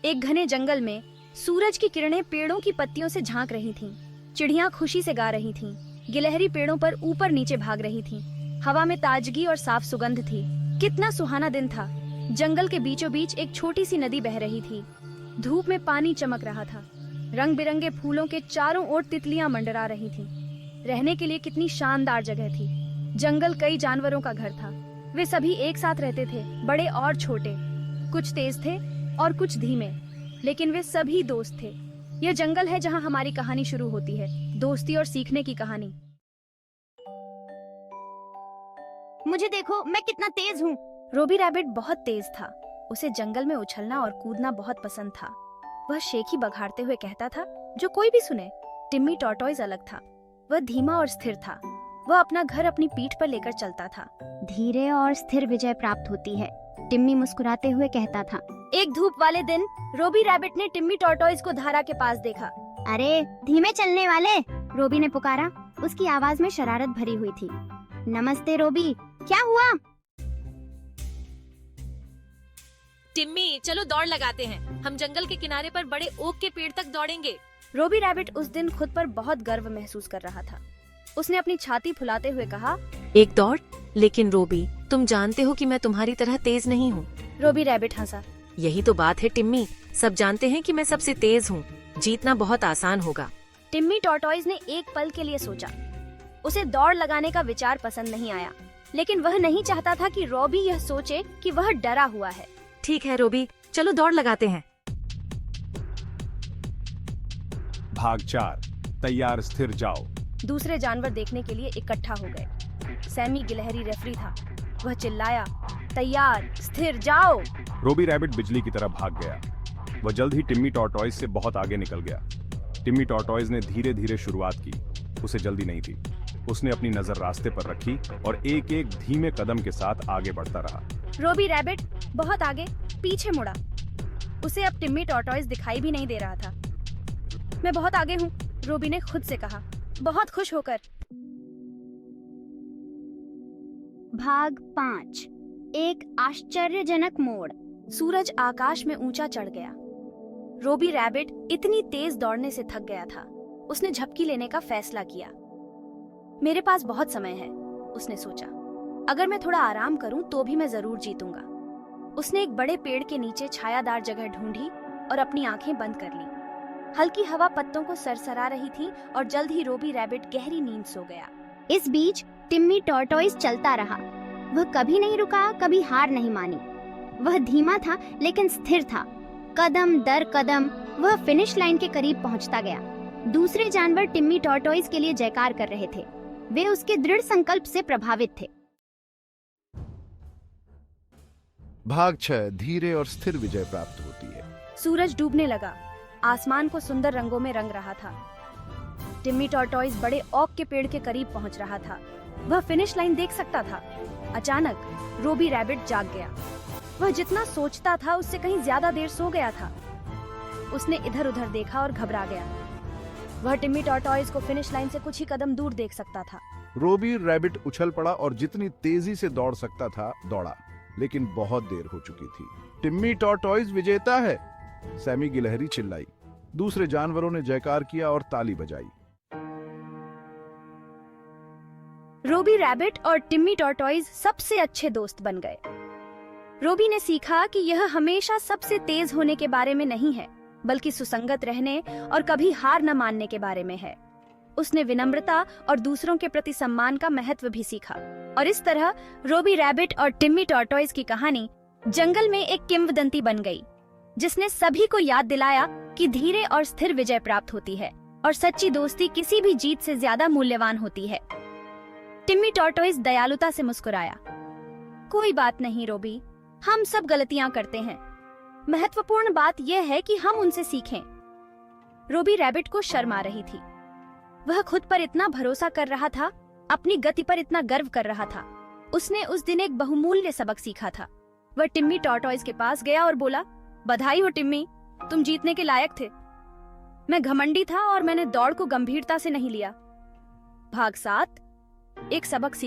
एक घने जंगल में सूरज की किरणें पेड़ों की पत्तियों से झांक रही थीं। चिड़ियां खुशी से गा रही थीं। गिलहरी पेड़ों पर ऊपर नीचे भाग रही थीं। हवा में ताजगी और साफ सुगंध थी। कितना सुहाना दिन था। जंगल के बीचों बीच एक छोटी सी नदी बह रही थी। धूप में पानी चमक रहा था। रंग बिरंगे फूलों के चारों ओर तितलियां मंडरा रही थीं। रहने के लिए कितनी शानदार जगह थी। जंगल कई जानवरों का घर था। वे सभी एक साथ रहते थे, बड़े और छोटे। कुछ तेज थे और कुछ धीमे, लेकिन वे सभी दोस्त थे। यह जंगल है जहां हमारी कहानी शुरू होती है, दोस्ती और सीखने की कहानी। मुझे देखो, मैं कितना तेज हूँ। रोबी रैबिट बहुत तेज था। उसे जंगल में उछलना और कूदना बहुत पसंद था। वह शेखी बघाड़ते हुए कहता था, जो कोई भी सुने। टिम्मी टॉर्टॉइस अलग था। वह धीमा और स्थिर था। वह अपना घर अपनी पीठ पर लेकर चलता था। धीरे और स्थिर विजय प्राप्त होती है, टिम्मी मुस्कुराते हुए कहता था। एक धूप वाले दिन रोबी रैबिट ने टिम्मी टॉर्टॉइस को धारा के पास देखा। अरे धीमे चलने वाले, रोबी ने पुकारा। उसकी आवाज में शरारत भरी हुई थी। नमस्ते रोबी, क्या हुआ? टिम्मी, चलो दौड़ लगाते हैं। हम जंगल के किनारे पर बड़े ओक के पेड़ तक दौड़ेंगे। रोबी रैबिट उस दिन खुद पर बहुत गर्व महसूस कर रहा था। उसने अपनी छाती फुलाते हुए कहा, एक दौड़? लेकिन रोबी, तुम जानते हो कि मैं तुम्हारी तरह तेज नहीं हूँ। रोबी रैबिट हंसा। यही तो बात है टिम्मी, सब जानते हैं कि मैं सबसे तेज हूँ। जीतना बहुत आसान होगा। टिम्मी टॉर्टॉइस ने एक पल के लिए सोचा। उसे दौड़ लगाने का विचार पसंद नहीं आया, लेकिन वह नहीं चाहता था कि रोबी यह सोचे कि वह डरा हुआ है। ठीक है रोबी, चलो दौड़ लगाते हैं। भाग 4, तैयार स्थिर जाओ। दूसरे जानवर देखने के लिए इकट्ठा हो गए। सैमी गिलहरी रेफरी था। वह चिल्लाया, तैयार स्थिर जाओ। रोबी रैबिट बिजली की तरह भाग गया। वह जल्द ही टिम्मी टॉर्टॉइस से बहुत आगे निकल गया। टिम्मी टॉर्टॉइस ने धीरे धीरे शुरुआत की। उसे जल्दी नहीं थी। उसने अपनी नजर रास्ते पर रखी और एक एक धीमे कदम के साथ आगे बढ़ता रहा। रोबी रैबिट बहुत आगे पीछे मुड़ा। उसे अब टिम्मी टॉर्टॉइस दिखाई भी नहीं दे रहा था। मैं बहुत आगे हूँ, रोबी ने खुद से कहा, बहुत खुश होकर। भाग 5, एक आश्चर्यजनक मोड़। सूरज आकाश में ऊंचा चढ़ गया। रोबी रैबिट इतनी तेज दौड़ने से थक गया था। उसने झपकी लेने का फैसला किया। मेरे पास बहुत समय है, उसने सोचा। अगर मैं थोड़ा आराम करूं तो भी मैं जरूर जीतूंगा। उसने एक बड़े पेड़ के नीचे छायादार जगह ढूंढी और अपनी आंखें बंद कर ली। हल्की हवा पत्तों को सरसरा रही थी और जल्द ही रोबी रैबिट गहरी नींद सो गया। इस बीच टिम्मी टॉर्टॉइस चलता रहा। वह कभी नहीं रुका, कभी हार नहीं मानी। वह धीमा था लेकिन स्थिर था। कदम दर कदम वह फिनिश लाइन के करीब पहुंचता गया। दूसरे जानवर टिम्मी टॉर्टॉइस के लिए जयकार कर रहे थे। वे उसके दृढ़ संकल्प से प्रभावित थे। भाग 6, धीरे और स्थिर विजय प्राप्त होती है। सूरज डूबने लगा। आसमान को सुंदर रंगों में रंग रहा था। टिम्मी टॉर्टॉइस बड़े ओक के पेड़ के करीब पहुंच रहा था। वह फिनिश लाइन देख सकता था। अचानक रोबी रैबिट जाग गया। वह जितना सोचता था उससे कहीं ज्यादा देर सो गया था। उसने इधर उधर देखा और घबरा गया। वह टिम्मी टॉर्टॉइस को फिनिश लाइन से कुछ ही कदम दूर देख सकता था। रोबी रैबिट उछल पड़ा और जितनी तेजी से दौड़ सकता था दौड़ा, लेकिन बहुत देर हो चुकी थी। टिम्मी टॉर्टॉइस विजेता है, सैमी गिलहरी चिल्लाई। दूसरे जानवरों ने जयकार किया और ताली बजाई। रोबी रैबिट और टिम्मी टॉर्टॉइस सबसे अच्छे दोस्त बन गए। रोबी ने सीखा कि यह हमेशा सबसे तेज होने के बारे में नहीं है, बल्कि सुसंगत रहने और कभी हार न मानने के बारे में है। उसने विनम्रता और दूसरों के प्रति सम्मान का महत्व भी सीखा। और इस तरह रोबी रैबिट और टिम्मी टॉर्टॉइस की कहानी जंगल में एक किंवदंती बन गई, जिसने सभी को याद दिलाया कि धीरे और स्थिर विजय प्राप्त होती है और सच्ची दोस्ती किसी भी जीत से ज्यादा मूल्यवान होती है। टिम्मी टॉर्टॉइस दयालुता से मुस्कुराया। कोई बात नहीं रोबी, हम सब गलतियां करते हैं। महत्वपूर्ण बात यह है कि हम उनसे सीखें। रोबी रैबिट को शर्म आ रही थी। वह खुद पर इतना भरोसा कर रहा था, अपनी गति पर इतना गर्व कर रहा था। उसने उस दिन एक बहुमूल्य सबक सीखा था। वह टिम्मी टॉर्टॉइस के पास गया और बोला, बधाई हो टिम्मी, तुम जीतने के लायक थे। मैं घमंडी था और मैंने दौड़ को गंभीरता से नहीं लिया। भाग 7, एक सबक सीखा।